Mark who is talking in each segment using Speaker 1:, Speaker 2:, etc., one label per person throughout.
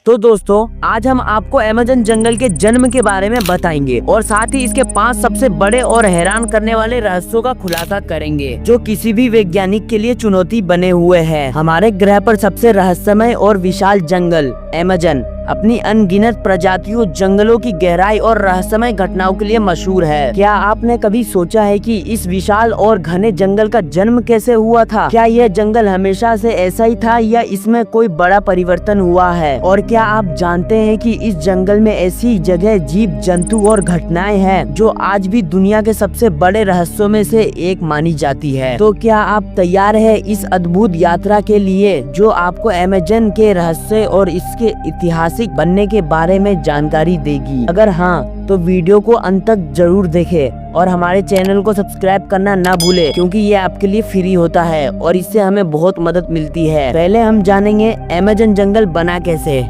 Speaker 1: तो दोस्तों आज हम आपको अमेज़न जंगल के जन्म के बारे में बताएंगे और साथ ही इसके 5 सबसे बड़े और हैरान करने वाले रहस्यों का खुलासा करेंगे जो किसी भी वैज्ञानिक के लिए चुनौती बने हुए हैं। हमारे ग्रह पर सबसे रहस्यमय और विशाल जंगल अमेज़न अपनी अनगिनत प्रजातियों, जंगलों की गहराई और रहस्यमय घटनाओं के लिए मशहूर है। क्या आपने कभी सोचा है कि इस विशाल और घने जंगल का जन्म कैसे हुआ था? क्या यह जंगल हमेशा से ऐसा ही था या इसमें कोई बड़ा परिवर्तन हुआ है? और क्या आप जानते हैं कि इस जंगल में ऐसी जगह, जीव जंतु और घटनाएं हैं जो आज भी दुनिया के सबसे बड़े रहस्यों में से एक मानी जाती है? तो क्या आप तैयार है इस अद्भुत यात्रा के लिए जो आपको अमेज़न के रहस्य और इसके ऐतिहासिक बनने के बारे में जानकारी देगी? अगर हाँ तो वीडियो को अंत तक जरूर देखें और हमारे चैनल को सब्सक्राइब करना ना भूले क्योंकि ये आपके लिए फ्री होता है और इससे हमें बहुत मदद मिलती है। पहले हम जानेंगे अमेज़न जंगल बना कैसे।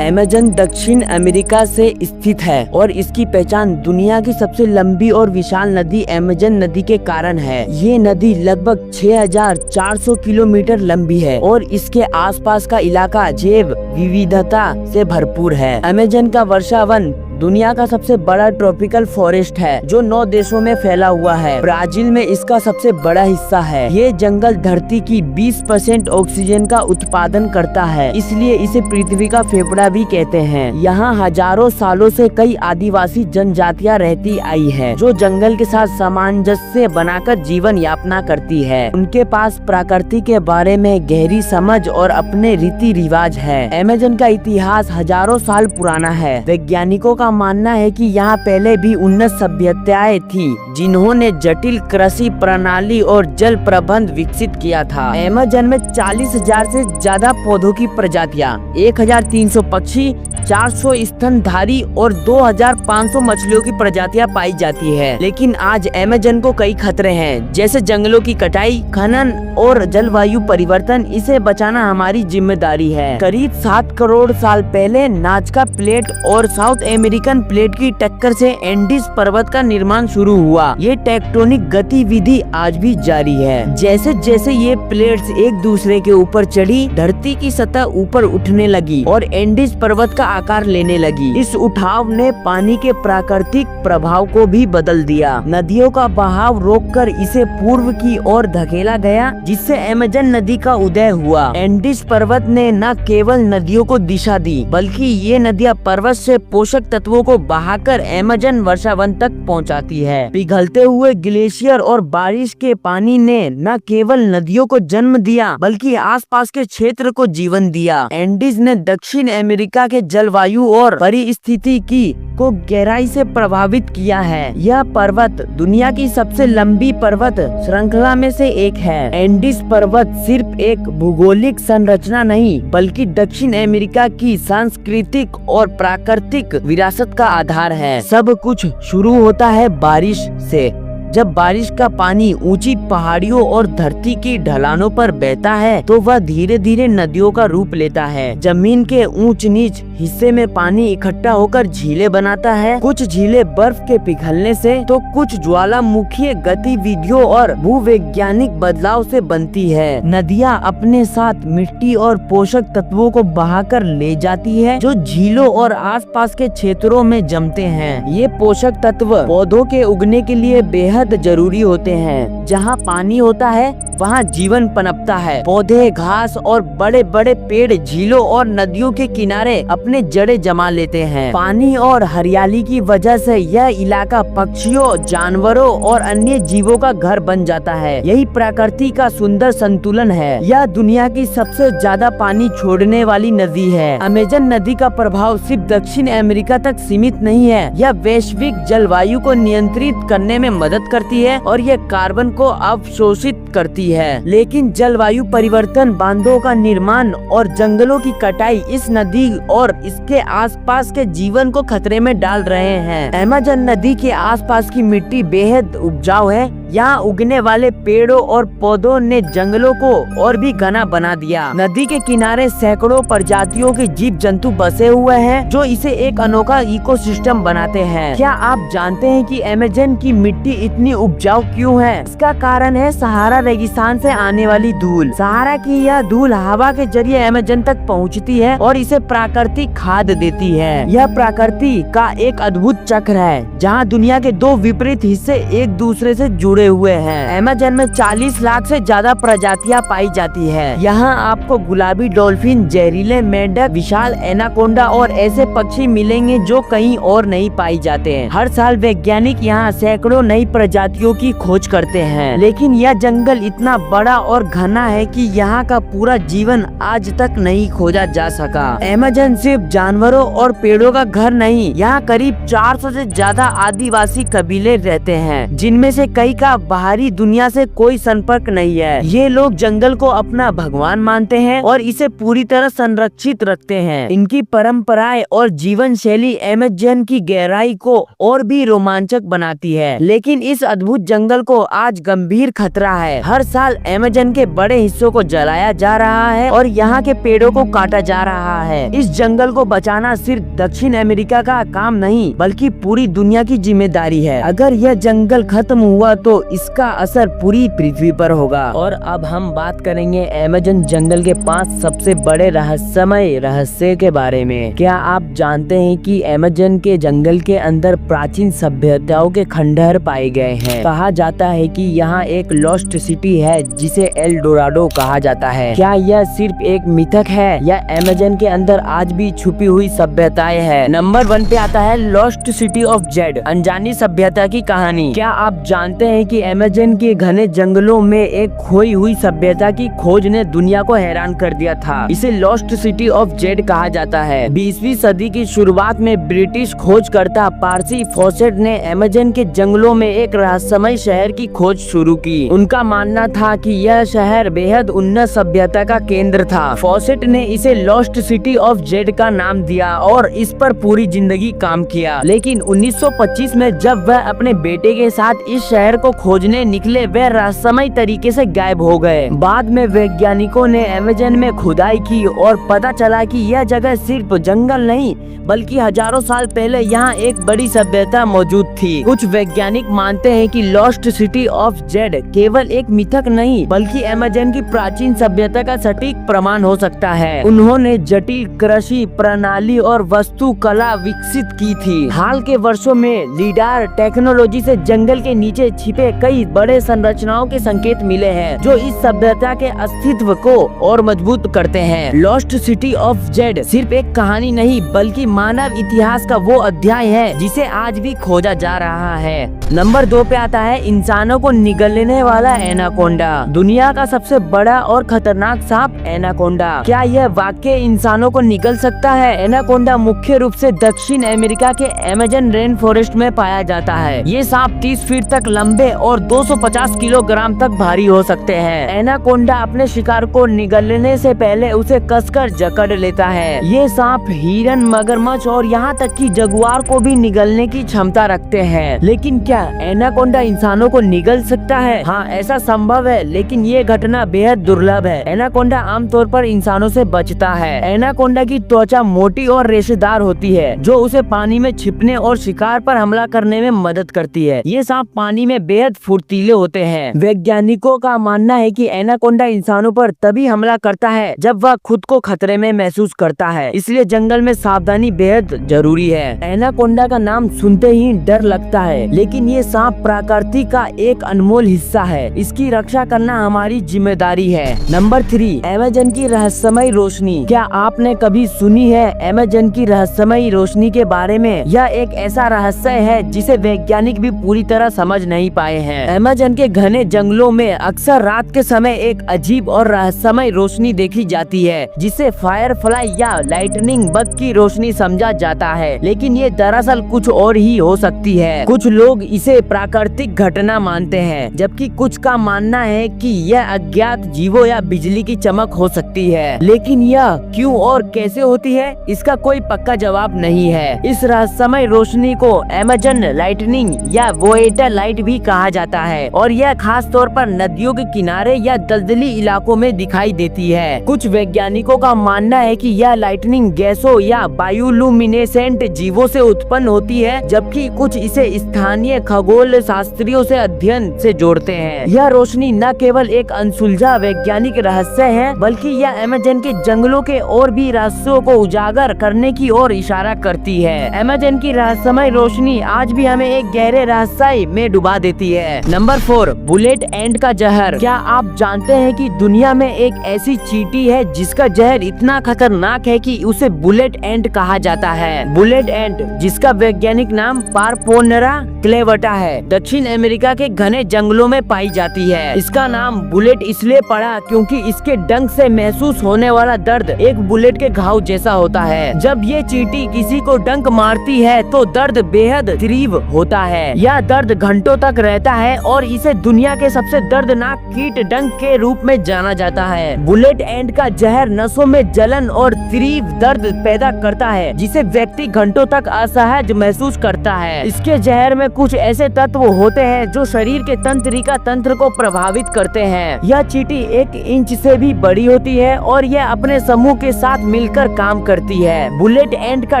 Speaker 1: अमेज़न दक्षिण अमेरिका से स्थित है और इसकी पहचान दुनिया की सबसे लंबी और विशाल नदी अमेज़न नदी के कारण है। ये नदी लगभग 6400 किलोमीटर लंबी है और इसके आसपास का इलाका जैव विविधता से भरपूर है। अमेज़न का वर्षावन दुनिया का सबसे बड़ा ट्रॉपिकल फॉरेस्ट है जो 9 देशों में फैला हुआ है। ब्राजील में इसका सबसे बड़ा हिस्सा है। ये जंगल धरती की 20% ऑक्सीजन का उत्पादन करता है, इसलिए इसे पृथ्वी का फेफड़ा भी कहते हैं। यहाँ हजारों सालों से कई आदिवासी जनजातियाँ रहती आई है जो जंगल के साथ सामंजस्य बनाकर जीवन यापना करती है। उनके पास प्रकृति के बारे में गहरी समझ और अपने रीति रिवाज है। अमेज़न का इतिहास हजारों साल पुराना है। वैज्ञानिकों का मानना है कि यहाँ पहले भी उन्नत सभ्यताएं थी जिन्होंने जटिल कृषि प्रणाली और जल प्रबंध विकसित किया था। अमेज़न में 40,000 से ज्यादा पौधों की प्रजातियां, 1,300 पक्षी, 400 स्तनधारी और 2,500 मछलियों की प्रजातियां पाई जाती है। लेकिन आज अमेज़न को कई खतरे हैं जैसे जंगलों की कटाई, खनन और जलवायु परिवर्तन। इसे बचाना हमारी जिम्मेदारी है। करीब 7 करोड़ साल पहले नाजका प्लेट और साउथ अमेरिकन प्लेट की टक्कर से एंडीज पर्वत का निर्माण शुरू हुआ। ये टेक्टोनिक गतिविधि आज भी जारी है। जैसे जैसे ये प्लेट्स एक दूसरे के ऊपर चढ़ी, धरती की सतह ऊपर उठने लगी और एंडीज पर्वत का आकार लेने लगी। इस उठाव ने पानी के प्राकृतिक प्रभाव को भी बदल दिया। नदियों का बहाव रोककर इसे पूर्व की ओर धकेला गया जिससे अमेज़न नदी का उदय हुआ। एंडीज पर्वत ने न केवल नदियों को दिशा दी बल्कि ये नदियाँ पर्वत से पोषक तत्वों को बहाकर अमेज़न वर्षावन तक पहुंचाती है। पिघलते हुए ग्लेशियर और बारिश के पानी ने न केवल नदियों को जन्म दिया बल्कि आसपास के क्षेत्र को जीवन दिया। एंडीज ने दक्षिण अमेरिका के जलवायु और परिस्थितिकी को गहराई से प्रभावित किया है। यह पर्वत दुनिया की सबसे लंबी पर्वत श्रृंखला में से एक है। एंडीज पर्वत सिर्फ एक भौगोलिक संरचना नहीं बल्कि दक्षिण अमेरिका की सांस्कृतिक और प्राकृतिक विरासत का आधार है। सब कुछ शुरू होता है बारिश से। जब बारिश का पानी ऊंची पहाड़ियों और धरती की ढलानों पर बहता है तो वह धीरे धीरे नदियों का रूप लेता है। जमीन के ऊंच नीच हिस्से में पानी इकट्ठा होकर झीलें बनाता है। कुछ झीलें बर्फ के पिघलने से तो कुछ ज्वालामुखीय गतिविधियों और भूवैज्ञानिक बदलाव से बनती है। नदियाँ अपने साथ मिट्टी और पोषक तत्वों को बहाकर ले जाती है जो झीलों और आसपास के क्षेत्रों में जमते हैं। ये पोषक तत्व पौधों के उगने के लिए बेहद जरूरी होते हैं। जहाँ पानी होता है वहाँ जीवन पनपता है। पौधे, घास और बड़े बड़े पेड़ झीलों और नदियों के किनारे अपने जड़ें जमा लेते हैं। पानी और हरियाली की वजह से यह इलाका पक्षियों, जानवरों और अन्य जीवों का घर बन जाता है। यही प्रकृति का सुंदर संतुलन है। यह दुनिया की सबसे ज्यादा पानी छोड़ने वाली नदी है। अमेज़न नदी का प्रभाव सिर्फ दक्षिण अमेरिका तक सीमित नहीं है। यह वैश्विक जलवायु को नियंत्रित करने में मदद करती है और यह कार्बन को अवशोषित करती है। लेकिन जलवायु परिवर्तन, बांधों का निर्माण और जंगलों की कटाई इस नदी और इसके आसपास के जीवन को खतरे में डाल रहे हैं। अमेज़न नदी के आसपास की मिट्टी बेहद उपजाऊ है। यहाँ उगने वाले पेड़ों और पौधों ने जंगलों को और भी घना बना दिया। नदी के किनारे सैकड़ों प्रजातियों के जीव जंतु बसे हुए हैं जो इसे एक अनोखा इकोसिस्टम बनाते हैं। क्या आप जानते हैं कि अमेज़न की मिट्टी इतनी उपजाऊ क्यों है? इसका कारण है सहारा रेगिस्तान से आने वाली धूल। सहारा की यह धूल हवा के जरिए अमेज़न तक पहुंचती है और इसे प्राकृतिक खाद देती है। यह प्रकृति का एक अद्भुत चक्र है जहां दुनिया के दो विपरीत हिस्से एक दूसरे से जुड़े हुए हैं। अमेज़न में 40 लाख से ज्यादा प्रजातियां पाई जाती है। यहाँ आपको गुलाबी डॉल्फिन, जहरीले मेंढक, विशाल एनाकोंडा और ऐसे पक्षी मिलेंगे जो कहीं और नहीं पाई जाते हैं। हर साल वैज्ञानिक यहाँ सैकड़ों नई प्रजातियों की खोज करते हैं, लेकिन यह जंगल इतना बड़ा और घना है कि यहाँ का पूरा जीवन आज तक नहीं खोजा जा सका। अमेज़न सिर्फ जानवरों और पेड़ों का घर नहीं, यहाँ करीब 400 से ज्यादा आदिवासी कबीले रहते हैं, जिनमें से कई का बाहरी दुनिया से कोई संपर्क नहीं है। ये लोग जंगल को अपना भगवान मानते हैं और इसे पूरी तरह संरक्षित रखते हैं। इनकी परंपराएं और जीवन शैली अमेज़न की गहराई को और भी रोमांचक बनाती है। लेकिन इस अद्भुत जंगल को आज गंभीर खतरा है। हर साल अमेज़न के बड़े हिस्सों को जलाया जा रहा है और यहाँ के पेड़ों को काटा जा रहा है। इस जंगल को बचाना सिर्फ दक्षिण अमेरिका का काम नहीं, बल्कि पूरी दुनिया की जिम्मेदारी है। अगर यह जंगल खत्म हुआ तो इसका असर पूरी पृथ्वी पर होगा। और अब हम बात करेंगे अमेज़न जंगल के 5 सबसे बड़े रहस्यमय रहस्य के बारे में। क्या आप जानते हैं कि अमेज़न के जंगल के अंदर प्राचीन सभ्यताओं के खंडहर पाए गए हैं? कहा जाता है कि यहाँ एक लॉस्ट सिटी है जिसे एल डोराडो कहा जाता है। क्या यह सिर्फ एक मिथक है या अमेज़न के अंदर आज भी छुपी हुई सभ्यताएं हैं? नंबर 1 पे आता है लॉस्ट सिटी ऑफ जेड, अनजानी सभ्यता की कहानी। क्या आप जानते हैं कि अमेज़न के घने जंगलों में एक खोई हुई सभ्यता की खोज ने दुनिया को हैरान कर दिया था। इसे लॉस्ट सिटी ऑफ जेड कहा जाता है। 20वीं सदी की शुरुआत में ब्रिटिश खोजकर्ता पार्सी फॉसेट ने अमेज़न के जंगलों में एक रहस्यमय शहर की खोज शुरू की। उनका मानना था कि यह शहर बेहद उन्नत सभ्यता का केंद्र था। फॉसेट ने इसे लॉस्ट सिटी ऑफ जेड का नाम दिया और इस पर पूरी जिंदगी काम किया। लेकिन 1925 में जब वह अपने बेटे के साथ इस शहर को खोजने निकले, वह रहस्यमय तरीके से गायब हो गए। बाद में वैज्ञानिकों ने अमेज़न में खुदाई की और पता चला कि यह जगह सिर्फ जंगल नहीं बल्कि हजारों साल पहले यहाँ एक बड़ी सभ्यता मौजूद थी। कुछ वैज्ञानिक मानते हैं कि लॉस्ट सिटी ऑफ जेड केवल एक मिथक नहीं बल्कि अमेज़न की प्राचीन सभ्यता का सटीक प्रमाण हो सकता है। उन्होंने जटिल कृषि प्रणाली और वास्तु कला विकसित की थी। हाल के वर्षों में लीडार टेक्नोलॉजी से जंगल के नीचे छिपे कई बड़े संरचनाओं के संकेत मिले हैं जो इस सभ्यता के अस्तित्व को और मजबूत करते हैं। लॉस्ट सिटी ऑफ जेड सिर्फ एक कहानी नहीं बल्कि मानव इतिहास का वो अध्याय है जिसे आज भी खोजा जा रहा है। नंबर 2 पे आता है इंसानों को निगलने वाला एनाकोंडा। दुनिया का सबसे बड़ा और खतरनाक सांप एनाकोंडा। क्या यह वाकई इंसानों को निगल सकता है? एनाकोंडा मुख्य रूप से दक्षिण अमेरिका के अमेज़न रेन फॉरेस्ट में पाया जाता है। ये सांप 30 फीट तक लंबे और 250 किलोग्राम तक भारी हो सकते हैं। एनाकोंडा अपने शिकार को निगलने से पहले उसे कसकर जकड़ लेता है। ये सांप हिरन, मगरमच्छ और यहाँ तक कि जगुआर को भी निगलने की क्षमता रखते हैं। लेकिन क्या एनाकोंडा इंसानों को निगल सकता है? हाँ, ऐसा संभव है, लेकिन ये घटना बेहद दुर्लभ है। एनाकोंडा आमतौर पर इंसानों से बचता है। एनाकोंडा की त्वचा मोटी और रेशेदार होती है जो उसे पानी में छिपने और शिकार पर हमला करने में मदद करती है। ये सांप पानी में बेहद फुर्तीले होते हैं। वैज्ञानिकों का मानना है कि एनाकोंडा इंसानों पर तभी हमला करता है जब वह खुद को खतरे में महसूस करता है, इसलिए जंगल में सावधानी बेहद जरूरी है। एनाकोंडा का नाम सुनते ही डर लगता है, लेकिन ये सांप प्रकृति का एक अनमोल हिस्सा है। इसकी रक्षा करना हमारी जिम्मेदारी है। नंबर 3, अमेज़न की रहस्यमय रोशनी। क्या आपने कभी सुनी है अमेज़न की रहस्यमय रोशनी के बारे में? यह एक ऐसा रहस्य है जिसे वैज्ञानिक भी पूरी तरह समझ नहीं पाए हैं। अमेज़न के घने जंगलों में अक्सर रात के समय एक अजीब और रहस्यमय रोशनी देखी जाती है जिसे फायरफ्लाई या लाइटनिंग बग की रोशनी समझा जाता है, लेकिन ये दरअसल कुछ और ही हो सकती है। कुछ लोग इसे प्राकृतिक घटना मानते हैं, जबकि कुछ का मानना है कि यह अज्ञात जीवों या बिजली की चमक हो सकती है। लेकिन यह क्यों और कैसे होती है, इसका कोई पक्का जवाब नहीं है। इस रहस्यमय रोशनी को अमेज़न लाइटनिंग या वोएटर लाइट भी कहा कहा जाता है और यह खास तौर पर नदियों के किनारे या दलदली इलाकों में दिखाई देती है। कुछ वैज्ञानिकों का मानना है कि यह लाइटनिंग गैसों या बायोलुमिनेसेंट जीवों से उत्पन्न होती है, जबकि कुछ इसे स्थानीय खगोल शास्त्रियों से अध्ययन से जोड़ते हैं। यह रोशनी न केवल एक अनसुलझा वैज्ञानिक रहस्य है, बल्कि यह अमेज़न के जंगलों के और भी रहस्यों को उजागर करने की ओर इशारा करती है। अमेज़न की रहस्यमय रोशनी आज भी हमें एक गहरे रहस्य में डुबा देती है। नंबर 4, बुलेट एंट का जहर। क्या आप जानते हैं कि दुनिया में एक ऐसी चींटी है जिसका जहर इतना खतरनाक है कि उसे बुलेट एंट कहा जाता है। बुलेट एंट, जिसका वैज्ञानिक नाम पारपोनेरा क्लेवटा है, दक्षिण अमेरिका के घने जंगलों में पाई जाती है। इसका नाम बुलेट इसलिए पड़ा क्योंकि इसके डंक से महसूस होने वाला दर्द एक बुलेट के घाव जैसा होता है। जब ये चींटी किसी को डंक मारती है तो दर्द बेहद तीव्र होता है। यह दर्द घंटों तक रहता है और इसे दुनिया के सबसे दर्दनाक कीट डंक के रूप में जाना जाता है। बुलेट एंट का जहर नसों में जलन और तीव्र दर्द पैदा करता है, जिसे व्यक्ति घंटों तक असहज महसूस करता है। इसके जहर में कुछ ऐसे तत्व होते हैं जो शरीर के तंत्रिका तंत्र को प्रभावित करते हैं। यह चींटी 1 इंच से भी बड़ी होती है और यह अपने समूह के साथ मिलकर काम करती है। बुलेट एंट का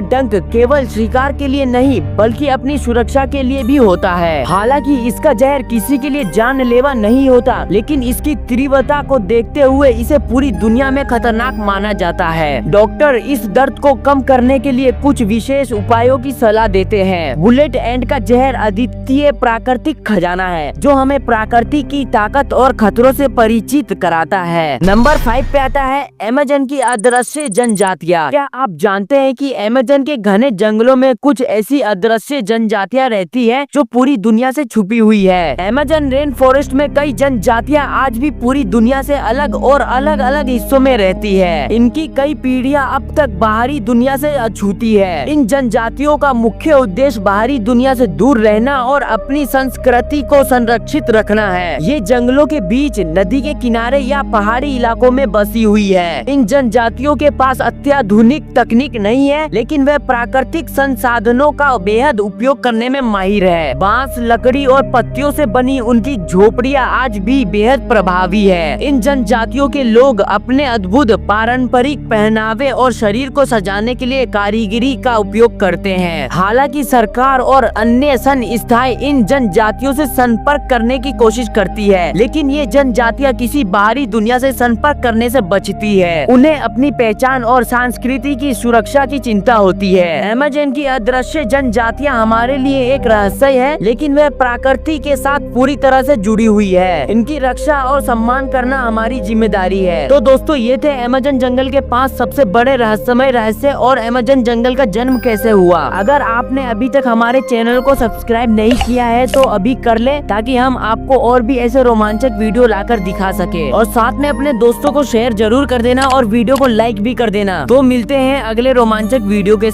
Speaker 1: डंक केवल शिकार के लिए नहीं बल्कि अपनी सुरक्षा के लिए भी होता है। हालांकि इसका जहर किसी के लिए जानलेवा नहीं होता, लेकिन इसकी तीव्रता को देखते हुए इसे पूरी दुनिया में खतरनाक माना जाता है। डॉक्टर इस दर्द को कम करने के लिए कुछ विशेष उपायों की सलाह देते हैं। बुलेट एंट का जहर अद्वितीय प्राकृतिक खजाना है जो हमें प्रकृति की ताकत और खतरों से परिचित कराता है। नंबर 5 पे आता है अमेज़न की अदृश्य जनजातियाँ। क्या आप जानते हैं कि अमेज़न के घने जंगलों में कुछ ऐसी अदृश्य जनजातियाँ रहती है जो पूरी दुनिया से छुपी हुई है। अमेज़न रेन फॉरेस्ट में कई जनजातियाँ आज भी पूरी दुनिया से अलग और अलग अलग हिस्सों में रहती है। इनकी कई पीढ़ियाँ अब तक बाहरी दुनिया से अछूती है। इन जनजातियों का मुख्य उद्देश्य बाहरी दुनिया से दूर रहना और अपनी संस्कृति को संरक्षित रखना है। ये जंगलों के बीच, नदी के किनारे या पहाड़ी इलाकों में बसी हुई है। इन जनजातियों के पास अत्याधुनिक तकनीक नहीं है, लेकिन वे प्राकृतिक संसाधनों का बेहद उपयोग करने में माहिर है। बांस, लकड़ी और पत्तियों से बनी उनकी झोपड़ियाँ आज भी बेहद प्रभावी है। इन जनजातियों के लोग अपने अद्भुत पारंपरिक पहनावे और शरीर को सजाने के लिए कारीगरी का उपयोग करते हैं। हालांकि सरकार और अन्य संस्थाएं इन जनजातियों से संपर्क करने की कोशिश करती है, लेकिन ये जनजातियां किसी बाहरी दुनिया से संपर्क करने से बचती है। उन्हें अपनी पहचान और संस्कृति की सुरक्षा की चिंता होती है। अमेज़न की अदृश्य जनजातियां हमारे लिए एक रहस्य है, लेकिन वह प्रकृति के साथ पूरी तरह से जुड़ी हुई है। इनकी रक्षा और सम्मान करना हमारी जिम्मेदारी है। तो दोस्तों, ये थे अमेज़न जंगल के 5 सबसे बड़े रहस्यमय रहस्य और अमेज़न जंगल का जन्म कैसे हुआ। अगर आपने अभी तक हमारे चैनल को सब्सक्राइब नहीं किया है तो अभी कर ले, ताकि हम आपको और भी ऐसे रोमांचक वीडियो लाकर दिखा सके। और साथ में अपने दोस्तों को शेयर जरूर कर देना और वीडियो को लाइक भी कर देना। तो मिलते हैं अगले रोमांचक वीडियो के